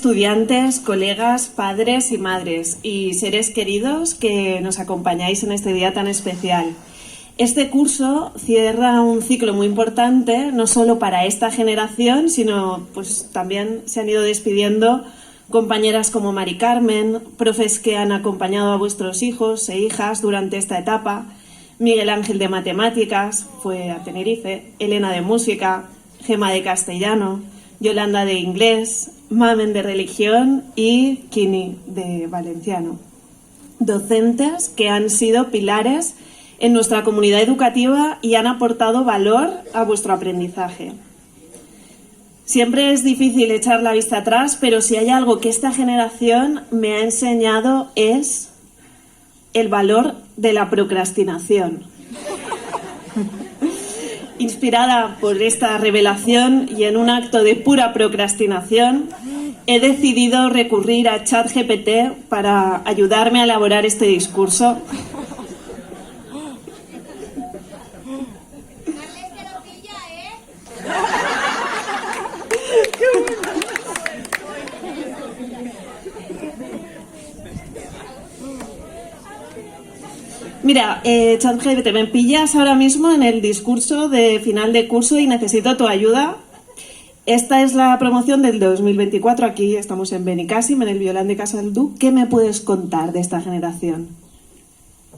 estudiantes, colegas, padres y madres y seres queridos que nos acompañáis en este día tan especial. Este curso cierra un ciclo muy importante, no solo para esta generación, sino pues también se han ido despidiendo compañeras como Mari Carmen, profes que han acompañado a vuestros hijos e hijas durante esta etapa, Miguel Ángel de Matemáticas, fue a Tenerife, Elena de Música, Gema de Castellano, Yolanda de Inglés, Mamen de Religión y Kini de Valenciano. Docentes que han sido pilares en nuestra comunidad educativa y han aportado valor a vuestro aprendizaje. Siempre es difícil echar la vista atrás, pero si hay algo que esta generación me ha enseñado es el valor de la procrastinación. Inspirada por esta revelación y en un acto de pura procrastinación, he decidido recurrir a ChatGPT para ayudarme a elaborar este discurso. Mira, ChatGPT, me pillas ahora mismo en el discurso de final de curso y necesito tu ayuda. Esta es la promoción del 2024, aquí estamos en Benicàssim, en el Violán de Casaldú. ¿Qué me puedes contar de esta generación?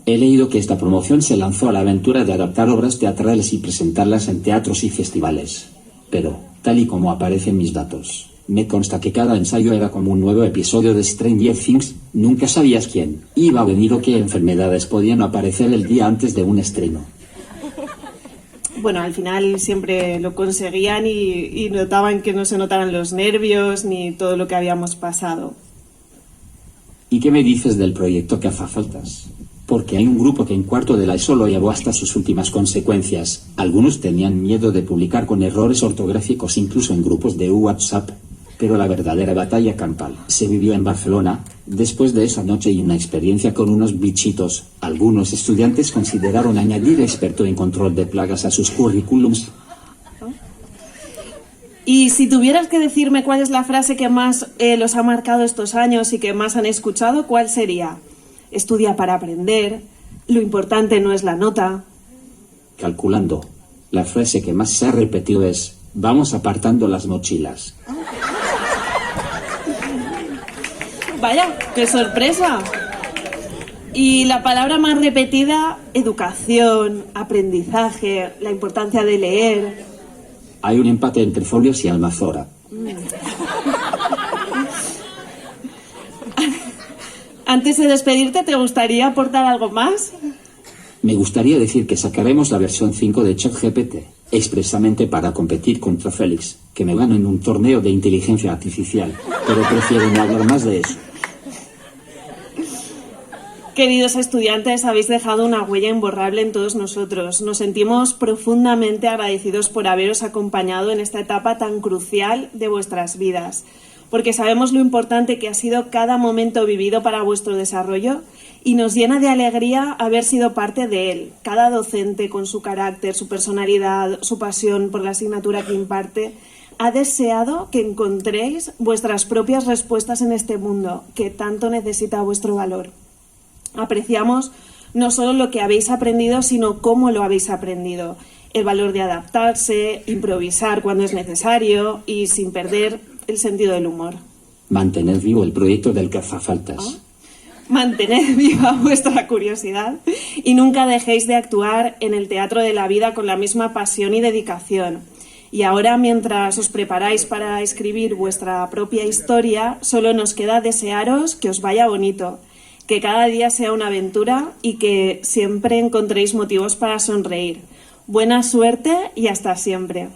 He leído que esta promoción se lanzó a la aventura de adaptar obras teatrales y presentarlas en teatros y festivales. Pero, tal y como aparecen mis datos, me consta que cada ensayo era como un nuevo episodio de Stranger Things. Nunca sabías quién iba a venir o qué enfermedades podían aparecer el día antes de un estreno. Bueno, al final siempre lo conseguían y notaban que no se notaran los nervios ni todo lo que habíamos pasado. ¿Y qué me dices del proyecto Cazafaltas? Porque hay un grupo que en cuarto de la ESO lo llevó hasta sus últimas consecuencias. Algunos tenían miedo de publicar con errores ortográficos incluso en grupos de WhatsApp. Pero la verdadera batalla campal se vivió en Barcelona. Después de esa noche y una experiencia con unos bichitos, algunos estudiantes consideraron añadir experto en control de plagas a sus currículums. Y si tuvieras que decirme cuál es la frase que más los ha marcado estos años y que más han escuchado, ¿cuál sería? Estudia para aprender, lo importante no es la nota. Calculando, la frase que más se ha repetido es: vamos apartando las mochilas. Vaya, qué sorpresa. Y la palabra más repetida, educación, aprendizaje, la importancia de leer. Hay un empate entre Folios y Almazora. Antes de despedirte, ¿te gustaría aportar algo más? Me gustaría decir que sacaremos la versión 5 de ChatGPT, expresamente para competir contra Félix, que me gana en un torneo de inteligencia artificial, pero prefiero no hablar más de eso. Queridos estudiantes, habéis dejado una huella imborrable en todos nosotros. Nos sentimos profundamente agradecidos por haberos acompañado en esta etapa tan crucial de vuestras vidas, porque sabemos lo importante que ha sido cada momento vivido para vuestro desarrollo y nos llena de alegría haber sido parte de él. Cada docente, con su carácter, su personalidad, su pasión por la asignatura que imparte, ha deseado que encontréis vuestras propias respuestas en este mundo que tanto necesita vuestro valor. Apreciamos no solo lo que habéis aprendido, sino cómo lo habéis aprendido. El valor de adaptarse, improvisar cuando es necesario y sin perder el sentido del humor. Mantener vivo el proyecto del Cazafaltas. Mantened viva vuestra curiosidad y nunca dejéis de actuar en el teatro de la vida con la misma pasión y dedicación. Y ahora, mientras os preparáis para escribir vuestra propia historia, solo nos queda desearos que os vaya bonito, que cada día sea una aventura y que siempre encontréis motivos para sonreír. Buena suerte y hasta siempre.